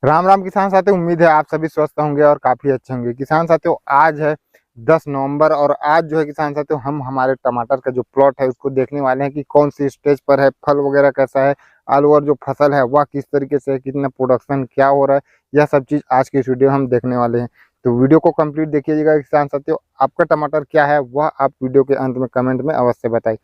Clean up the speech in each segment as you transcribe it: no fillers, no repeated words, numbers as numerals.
राम राम किसान साथियों, उम्मीद है आप सभी स्वस्थ होंगे और काफी अच्छे होंगे। किसान साथियों, आज है 10 नवंबर और आज जो है किसान साथियों हम हमारे टमाटर का जो प्लॉट है उसको देखने वाले हैं कि कौन सी स्टेज पर है, फल वगैरह कैसा है, आलू और जो फसल है वह किस तरीके से है, कितना प्रोडक्शन क्या हो रहा है, यह सब चीज आज की इस वीडियो में हम देखने वाले हैं। तो वीडियो को कंप्लीट देखिएगा किसान साथियों। आपका टमाटर क्या है वह आप वीडियो के अंत में कमेंट में अवश्य बताइए।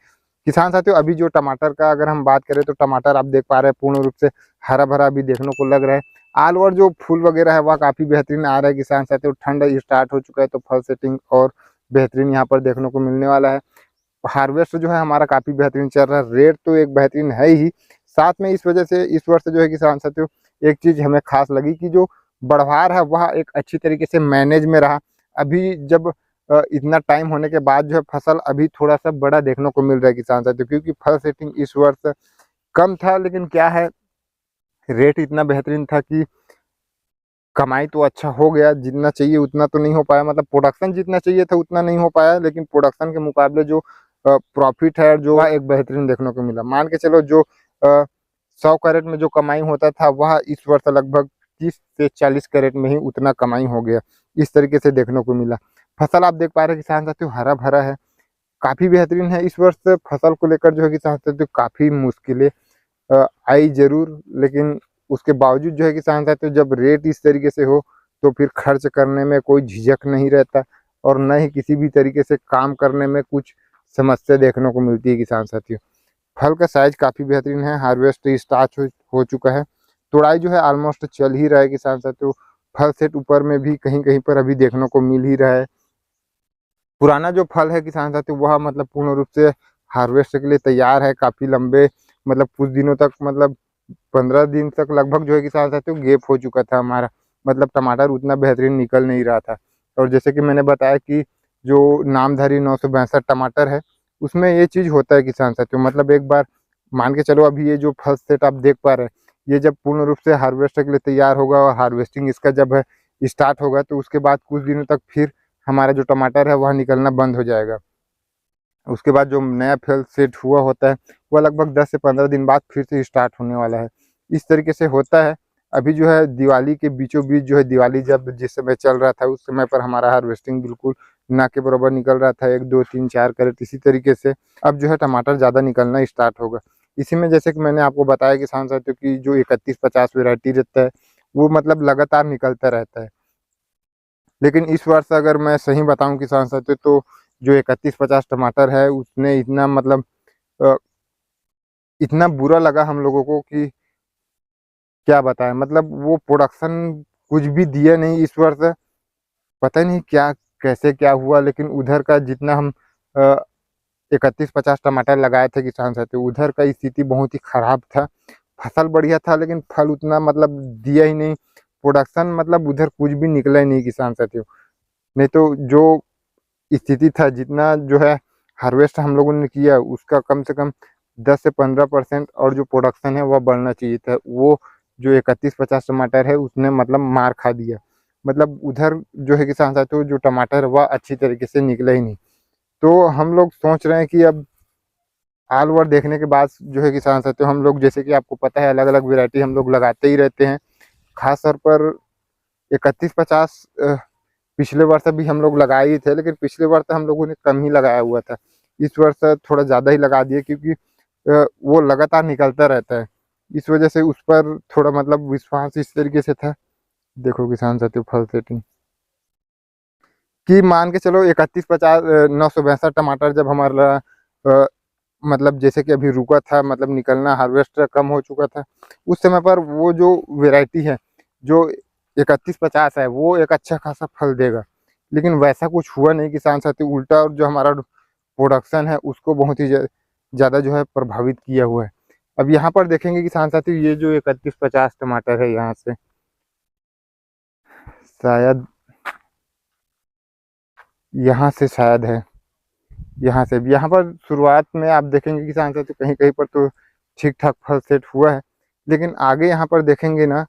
किसान साथियों, अभी जो टमाटर का अगर हम बात करें तो टमाटर आप देख पा रहे हैं पूर्ण रूप से हरा भरा अभी देखने को लग रहा है। आलू और जो फूल वगैरह है वह काफी बेहतरीन आ रहा है। किसान साथियों, ठंड स्टार्ट हो चुका है तो फल सेटिंग और बेहतरीन यहाँ पर देखने को मिलने वाला है। हार्वेस्ट जो है हमारा काफी बेहतरीन चल रहा है, रेट तो एक बेहतरीन है ही, साथ में इस वजह से इस वर्ष जो है किसान साथियों एक चीज हमें खास लगी कि जो बढ़वार है वह एक अच्छी तरीके से मैनेज में रहा। अभी जब इतना टाइम होने के बाद जो है फसल अभी थोड़ा सा बड़ा देखने को मिल रहा है किसान साथियों, क्योंकि फल सेटिंग इस वर्ष कम था, लेकिन क्या है रेट इतना बेहतरीन था कि कमाई तो अच्छा हो गया, जितना चाहिए उतना तो नहीं हो पाया, मतलब प्रोडक्शन जितना चाहिए था उतना नहीं हो पाया, लेकिन प्रोडक्शन के मुकाबले जो प्रॉफिट है जो एक बेहतरीन देखने को मिला। मान के चलो जो 100 कैरेट में जो कमाई होता था वह इस वर्ष लगभग 30 से 40 कैरेट में ही उतना कमाई हो गया, इस तरीके से देखने को मिला। फसल आप देख पा रहे हैं किसान साथियों हरा भरा है, काफी बेहतरीन है। इस वर्ष फसल को लेकर जो है किसान साथियों काफी मुश्किलें आई जरूर, लेकिन उसके बावजूद जो है किसान साथियों जब रेट इस तरीके से हो तो फिर खर्च करने में कोई झिझक नहीं रहता और न ही किसी भी तरीके से काम करने में कुछ समस्या देखने को मिलती है किसान साथियों। फल का साइज काफी बेहतरीन है, हार्वेस्ट स्टार्ट हो चुका है, तोड़ाई जो है ऑलमोस्ट चल ही रहा है किसान साथियों। फल सेट ऊपर में भी कहीं कहीं पर अभी देखने को मिल ही रहा है। पुराना जो फल है किसान साथियों वह मतलब पूर्ण रूप से हार्वेस्ट के लिए तैयार है, काफी लंबे मतलब कुछ दिनों तक, मतलब 15 दिन तक लगभग जो है किसान साथियों गैप हो चुका था हमारा, मतलब टमाटर उतना बेहतरीन निकल नहीं रहा था। और जैसे कि मैंने बताया कि जो नामधारी 962 टमाटर है उसमें ये चीज होता है किसान साथियों, मतलब एक बार मान के चलो अभी ये जो फर्स्ट सेट आप देख पा रहे हैं ये जब पूर्ण रूप से हार्वेस्ट के लिए तैयार होगा और हार्वेस्टिंग इसका जब है स्टार्ट होगा तो उसके बाद कुछ दिनों तक फिर हमारा जो टमाटर है वह निकलना बंद हो जाएगा। उसके बाद जो नया फल सेट हुआ होता है वह लगभग 10 से 15 दिन बाद फिर से स्टार्ट होने वाला है, इस तरीके से होता है। अभी जो है दिवाली के बीचों बीच जो है, दिवाली जब जिस समय चल रहा था उस समय पर हमारा हार्वेस्टिंग बिल्कुल ना के बराबर निकल रहा था, 1 2 3 4 कैरेट, इसी तरीके से अब जो है टमाटर ज़्यादा निकलना स्टार्ट होगा। इसी में जैसे कि मैंने आपको बताया किसान साथियों की जो 3150 वेराइटी रहता है वो मतलब लगातार निकलता रहता है। लेकिन इस वर्ष अगर मैं सही बताऊं किसान साथियों तो जो 3150 टमाटर है उसने इतना मतलब अ, इतना बुरा लगा हम लोगों को कि क्या बताएं, मतलब वो प्रोडक्शन कुछ भी दिया नहीं इस वर्ष। पता नहीं क्या कैसे क्या हुआ, लेकिन उधर का जितना हम 3150 टमाटर लगाए थे किसान साथियों उधर का स्थिति बहुत ही खराब था। फसल बढ़िया था लेकिन फल उतना मतलब दिया ही नहीं, प्रोडक्शन मतलब उधर कुछ भी निकला ही नहीं किसान साथियों। नहीं तो जो स्थिति था, जितना जो है हार्वेस्ट हम लोगों ने किया उसका कम से कम 10 से 15% और जो प्रोडक्शन है वह बढ़ना चाहिए था। वो जो 3150 टमाटर है उसने मतलब मार खा दिया, मतलब उधर जो है किसान साथियों जो टमाटर वह अच्छी तरीके से निकला ही नहीं। तो हम लोग सोच रहे हैं कि अब ऑल ओवर देखने के बाद जो है किसान साथियों हम लोग, जैसे कि आपको पता है अलग अलग वेरायटी हम लोग लगाते ही रहते हैं, खास तौर पर 3150 पिछले वर्ष भी हम लोग लगाए ही थे, लेकिन पिछले वर्ष हम लोगों ने कम ही लगाया हुआ था। इस वर्ष थोड़ा ज़्यादा ही लगा दिए क्योंकि वो लगातार निकलता रहता है, इस वजह से उस पर थोड़ा मतलब विश्वास इस तरीके से था। देखो किसान साथियों फल सेटिंग कि मान के चलो 3150 962 टमाटर जब हमारा मतलब जैसे कि अभी रुका था, मतलब निकलना हार्वेस्ट कम हो चुका था, उस समय पर वो जो वेराइटी है जो 3150 है वो एक अच्छा खासा फल देगा, लेकिन वैसा कुछ हुआ नहीं किसान साथी, उल्टा और जो हमारा प्रोडक्शन है उसको बहुत ही ज़्यादा जो है प्रभावित किया हुआ है। अब यहाँ पर देखेंगे किसान साथी ये जो 3150 टमाटर है यहाँ से शायद, यहाँ से शायद है, यहाँ से भी यहाँ पर शुरुआत में आप देखेंगे किसान साथी कहीं कहीं पर तो ठीक ठाक फल सेट हुआ है, लेकिन आगे यहाँ पर देखेंगे ना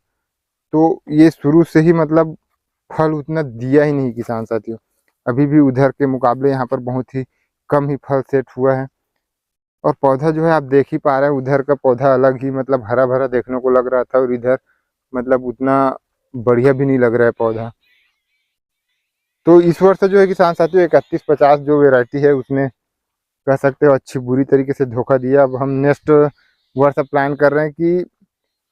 तो ये शुरू से ही मतलब फल उतना दिया ही नहीं किसान साथियों। अभी भी उधर के मुकाबले यहाँ पर बहुत ही कम ही फल सेट हुआ है। और पौधा जो है आप देख ही पा रहे हैं, उधर का पौधा अलग ही मतलब हरा भरा देखने को लग रहा था और इधर मतलब उतना बढ़िया भी नहीं लग रहा है पौधा। तो इस वर्ष जो है किसान साथियों 3150 जो वेराइटी है उसने कह सकते हो अच्छी बुरी तरीके से धोखा दिया। अब हम नेक्स्ट वर्ष प्लान कर रहे हैं कि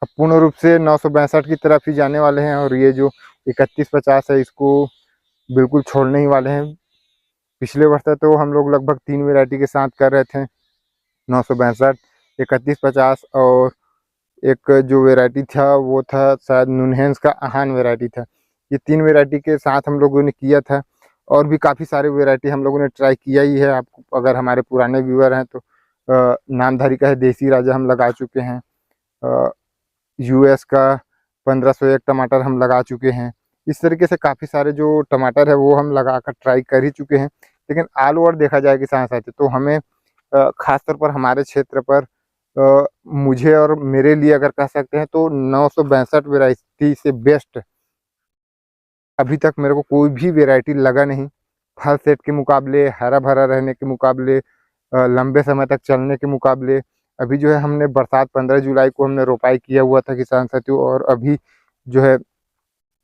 अब पूर्ण रूप से 962 की तरफ ही जाने वाले हैं, और ये जो 3150 है इसको बिल्कुल छोड़ने ही वाले हैं। पिछले वर्ष तो हम लोग लगभग 3 वेराइटी के साथ कर रहे थे, 962, 3150 और एक जो वेराइटी था वो था शायद नुनहेंस का आहान वेराइटी था। ये 3 वेराइटी के साथ हम लोगों ने किया था, और भी काफ़ी सारे वेराइटी हम लोगों ने ट्राई किया ही है। आपको अगर हमारे पुराने व्यूअर हैं तो नामधारी का है देसी राजा हम लगा चुके हैं, यूएस का 1501 टमाटर हम लगा चुके हैं। इस तरीके से काफ़ी सारे जो टमाटर है वो हम लगा कर ट्राई कर ही चुके हैं। लेकिन ऑल ओवर देखा जाए किसान साथी तो हमें खासतौर पर हमारे क्षेत्र पर मुझे और मेरे लिए अगर कह सकते हैं तो 962 वेराइटी से बेस्ट अभी तक मेरे को कोई भी वेराइटी लगा नहीं। फल सेट के मुकाबले, हरा भरा रहने के मुकाबले, लंबे समय तक चलने के मुकाबले, अभी जो है हमने बरसात 15 जुलाई को हमने रोपाई किया हुआ था किसान साथियों, और अभी जो है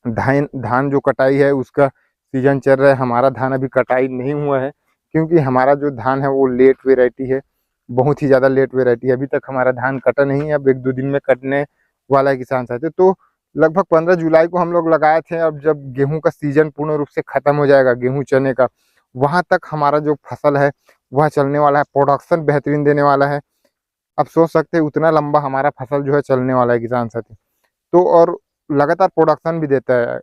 धान जो कटाई है उसका सीजन चल रहा है। हमारा धान अभी कटाई नहीं हुआ है क्योंकि हमारा जो धान है वो लेट वेराइटी है, बहुत ही ज़्यादा लेट वेराइटी है। अभी तक हमारा धान कटा नहीं है, अब 1-2 दिन में कटने वाला है किसान साथियों। तो लगभग 15 जुलाई को हम लोग लगाए थे। अब जब गेहूं का सीजन पूर्ण रूप से ख़त्म हो जाएगा, गेहूं चने का, वहाँ तक हमारा जो फसल है वह चलने वाला है, प्रोडक्शन बेहतरीन देने वाला है। अब सोच सकते हैं उतना लंबा हमारा फसल जो है चलने वाला है किसान साथी। तो और लगातार प्रोडक्शन भी देता है,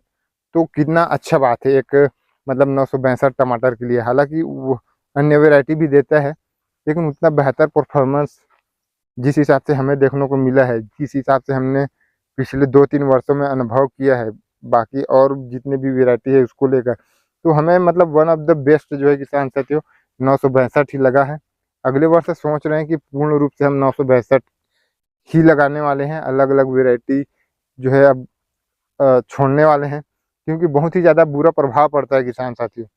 तो कितना अच्छा बात है एक मतलब 962 टमाटर के लिए। हालांकि वो अन्य वेराइटी भी देता है, लेकिन उतना बेहतर परफॉर्मेंस जिस हिसाब से हमें देखने को मिला है, जिस हिसाब से हमने पिछले 2-3 वर्षों में अनुभव किया है बाकी और जितने भी वेराइटी है उसको लेकर, तो हमें मतलब वन ऑफ द बेस्ट जो है किसान साथियों 962 ही लगा है। अगले वर्ष सोच रहे हैं कि पूर्ण रूप से हम 962 ही लगाने वाले हैं। अलग अलग वेराइटी जो है अब छोड़ने वाले हैं, क्योंकि बहुत ही ज़्यादा बुरा प्रभाव पड़ता है किसान साथियों।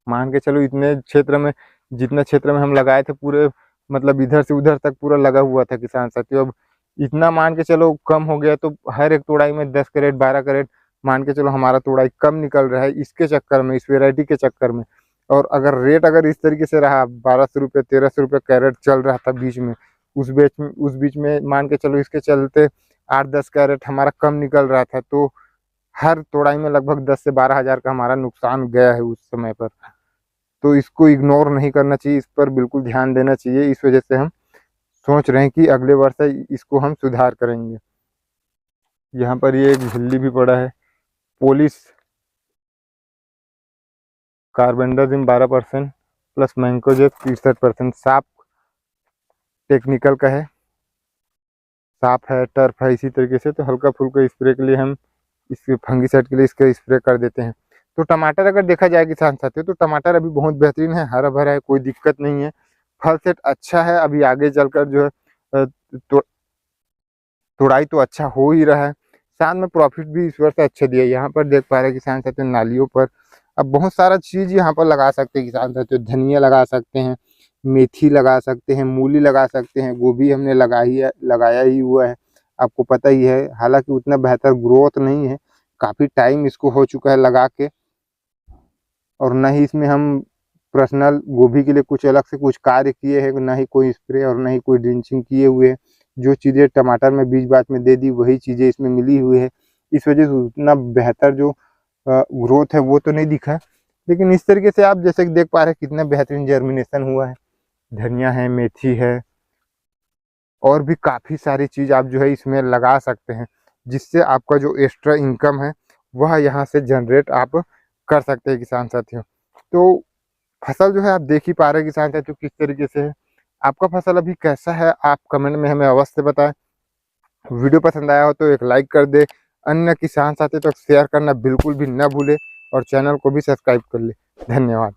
मान के चलो इतने क्षेत्र में, जितने क्षेत्र में हम लगाए थे पूरे मतलब इधर से उधर तक पूरा लगा हुआ था किसान साथियों। अब इतना मान के चलो कम हो गया, तो हर एक तोड़ाई में 10 कैरेट 12 कैरेट मान के चलो हमारा तोड़ाई कम निकल रहा है इसके चक्कर में, इस वेराइटी के चक्कर में। और अगर रेट अगर इस तरीके से रहा 1200 रुपये 1300 रुपये कैरेट चल रहा था बीच में, उस बीच में मान के चलो इसके चलते 8-10 कैरेट हमारा कम निकल रहा था, तो हर तोड़ाई में लगभग 10 से 12 हज़ार का हमारा नुकसान गया है उस समय पर। तो इसको इग्नोर नहीं करना चाहिए, इस पर बिल्कुल ध्यान देना चाहिए। इस वजह से हम सोच रहे हैं कि अगले वर्ष इसको हम सुधार करेंगे। यहाँ पर ये एक झिल्ली भी पड़ा है, पोलिश कार्बेंडाजिम 12% प्लस मैंकोजेब 63%, साफ टेक्निकल का है, साफ है, टर्फ है, इसी तरीके से। तो हल्का फुल्का स्प्रे के लिए हम इसके फंगीसाइड के लिए इसका स्प्रे कर देते हैं। तो टमाटर अगर देखा जाए किसान साथियों तो टमाटर अभी बहुत बेहतरीन है, हरा भरा है, कोई दिक्कत नहीं है, फल सेट अच्छा है। अभी आगे चलकर जो है तो तोड़ाई तो अच्छा हो ही रहा है, साथ में प्रॉफिट भी इस वर्ष अच्छा दिया। यहाँ पर देख पा रहे किसान साथियों नालियों पर अब बहुत सारा चीज़ यहाँ पर लगा सकते हैं किसान साथियों। धनिया लगा सकते हैं, मेथी लगा सकते हैं, मूली लगा सकते हैं, गोभी हमने लगाया ही हुआ है, आपको पता ही है। हालांकि उतना बेहतर ग्रोथ नहीं है, काफ़ी टाइम इसको हो चुका है लगा के, और न ही इसमें हम पर्सनल गोभी के लिए कुछ अलग से कुछ कार्य किए हैं, ना ही कोई स्प्रे और ना ही कोई ड्रिंचिंग किए हुए हैं। जो चीज़ें टमाटर में बीज बात में दे दी वही चीज़ें इसमें मिली हुई है। इस वजह से उतना बेहतर जो ग्रोथ है वो तो नहीं दिखा, लेकिन इस तरीके से आप जैसे कि देख पा रहे हैं कितना बेहतरीन जर्मिनेशन हुआ है। धनिया है, मेथी है, और भी काफ़ी सारी चीज़ आप जो है इसमें लगा सकते हैं, जिससे आपका जो एक्स्ट्रा इनकम है वह यहाँ से जनरेट आप कर सकते हैं किसान साथियों। तो फसल जो है आप देख ही पा रहे हैं किसान साथियों किस तरीके से है। आपका फसल अभी कैसा है आप कमेंट में हमें अवश्य बताएं। वीडियो पसंद आया हो तो एक लाइक कर दे, अन्य किसान साथी तक शेयर करना बिल्कुल भी न भूले, और चैनल को भी सब्सक्राइब कर ले। धन्यवाद।